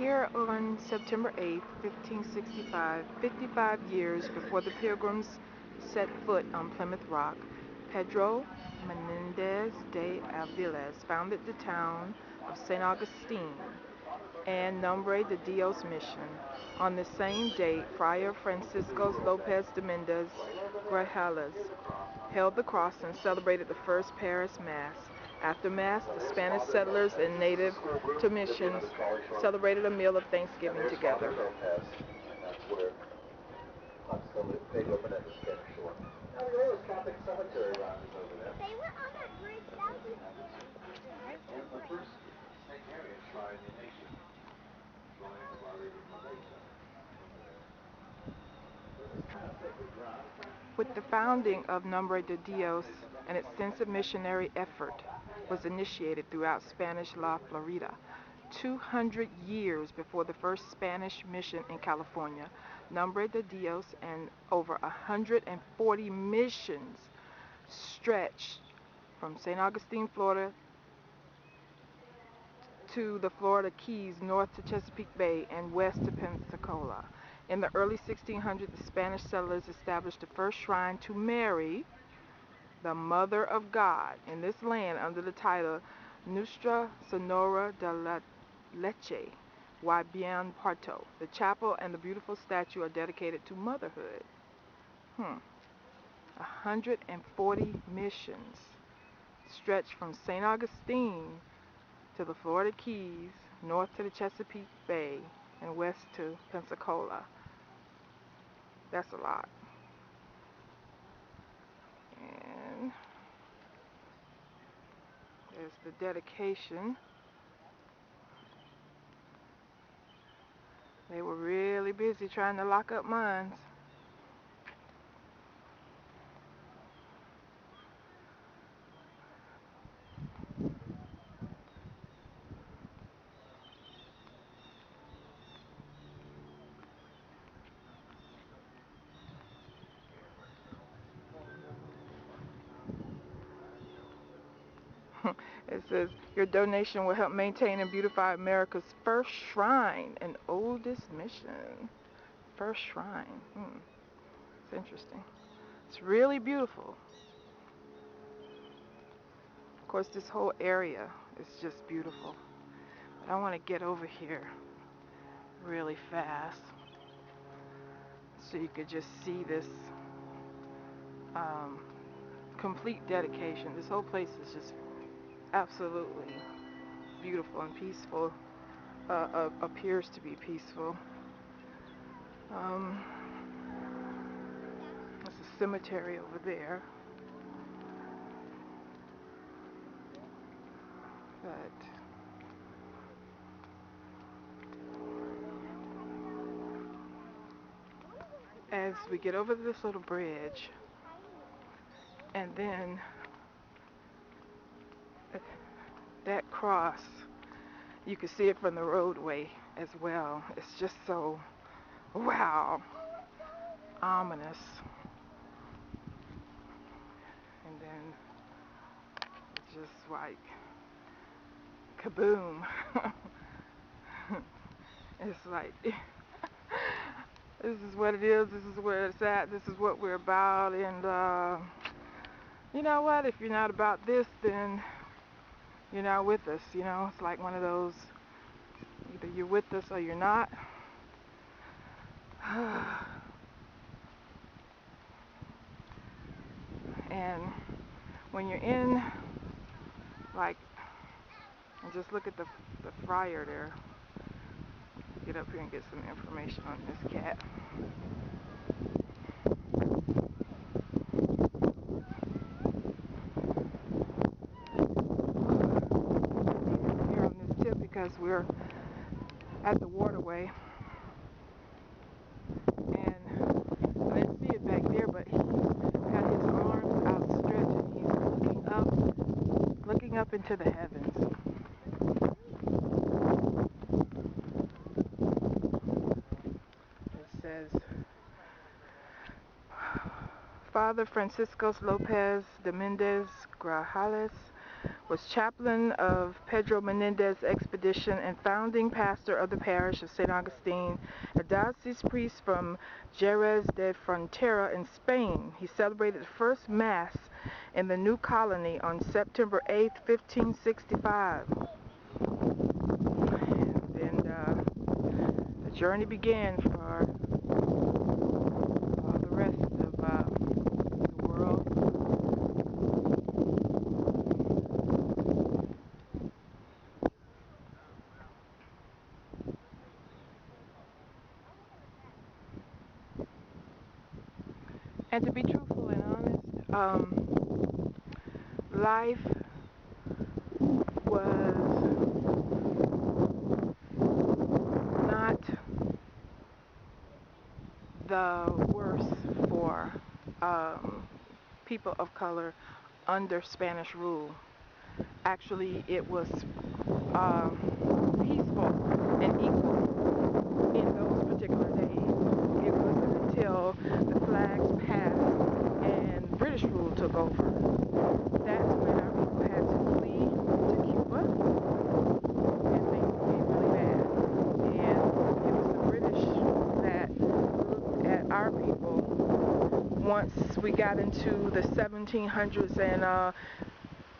Here on September 8th, 1565, 55 years before the Pilgrims set foot on Plymouth Rock, Pedro Menendez de Aviles founded the town of St. Augustine and Nombre de Dios mission. On the same date, Friar Francisco Lopez de Mendez Grajales held the cross and celebrated the first Paris Mass. After Mass, the Spanish settlers and native to missions celebrated a meal of Thanksgiving together. With the founding of Nombre de Dios, an extensive missionary effort was initiated throughout Spanish La Florida. 200 years before the first Spanish mission in California, Nombre de Dios and over 140 missions stretched from St. Augustine, Florida to the Florida Keys, north to Chesapeake Bay, and west to Pensacola. In the early 1600s, the Spanish settlers established the first shrine to Mary, the Mother of God, in this land under the title Nuestra Senora de la Leche y Bien Parto. The chapel and the beautiful statue are dedicated to motherhood. 140 missions stretched from St. Augustine to the Florida Keys, north to the Chesapeake Bay, and west to Pensacola. That's a lot. And there's the dedication. They were really busy trying to lock up mines. It says, your donation will help maintain and beautify America's first shrine and oldest mission. First shrine. It's interesting. It's really beautiful. Of course, this whole area is just beautiful. But I want to get over here really fast so you could just see this complete dedication. This whole place is just absolutely beautiful and peaceful. Appears to be peaceful. There's a cemetery over there. But as we get over this little bridge, and then that cross, you can see it from the roadway as well. It's just so, wow, ominous. And then it's just like kaboom. It's like this is what it is, this is where it's at, this is what we're about. And you know what, if you're not about this, then you're not with us. It's like one of those, either you're with us or you're not. And when you're in, like, and just look at the friar there. Get up here and get some information on this cat. Here on this tip because we're at the waterway. And I didn't see it back there, but he's got his arms outstretched and he's looking up into the heavens. It says, Father Francisco Lopez de Mendez Grajales was chaplain of Pedro Menendez's expedition and founding pastor of the parish of St. Augustine, a diocese priest from Jerez de Frontera in Spain. He celebrated the first Mass in the new colony on September 8, 1565. And the journey began for the rest of the world. And to be truthful and honest, life was not the worst for people of color under Spanish rule. Actually, it was peaceful and equal in those particular days. It wasn't until the flags passed and British rule took over. That's when our people had to flee to Cuba, and things became really bad. And it was the British that looked at our people once we got into the 1700s and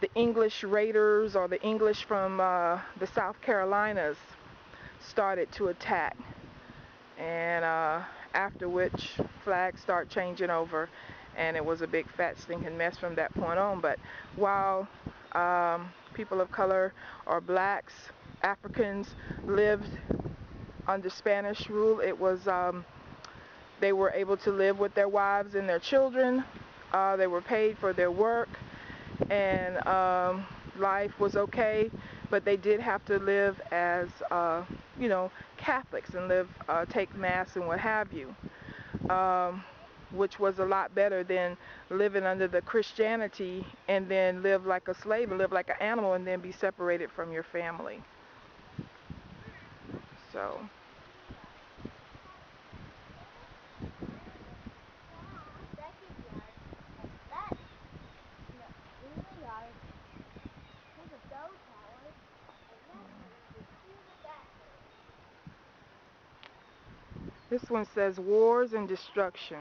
the English raiders or the English from the South Carolinas started to attack, and after which flags start changing over, and it was a big fat stinking mess from that point on. But while people of color or blacks, Africans lived under Spanish rule, it was they were able to live with their wives and their children. They were paid for their work, and life was okay, but they did have to live as Catholics and take Mass and what have you, which was a lot better than living under the Christianity and then live like a slave and live like an animal and then be separated from your family. So this one says wars and destruction.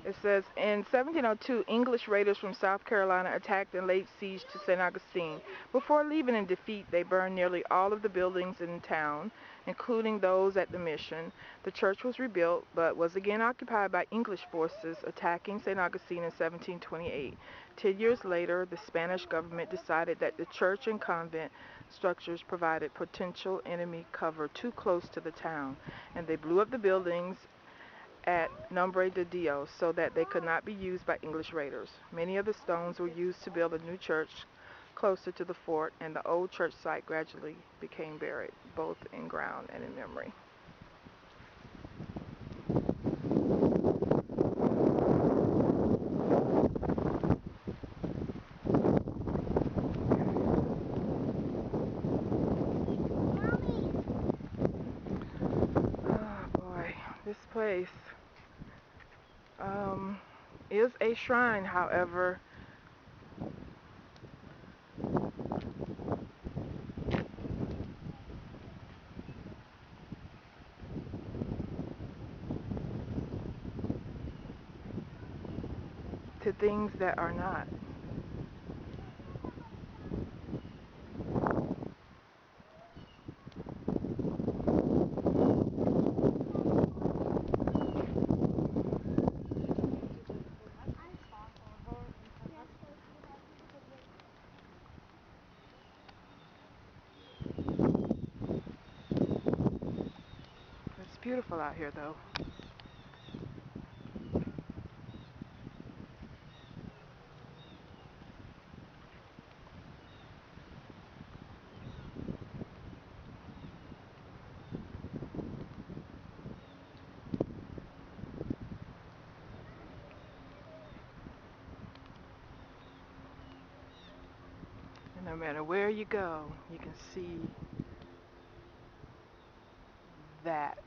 It says, in 1702, English raiders from South Carolina attacked and laid siege to St. Augustine. Before leaving in defeat, they burned nearly all of the buildings in town, including those at the mission. The church was rebuilt, but was again occupied by English forces attacking St. Augustine in 1728. 10 years later, the Spanish government decided that the church and convent structures provided potential enemy cover too close to the town, and they blew up the buildings at Nombre de Dios so that they could not be used by English raiders. Many of the stones were used to build a new church closer to the fort, and the old church site gradually became buried, both in ground and in memory. Oh boy, this place is a shrine, however. To things that are not. It's beautiful out here, though. And no matter where you go, you can see that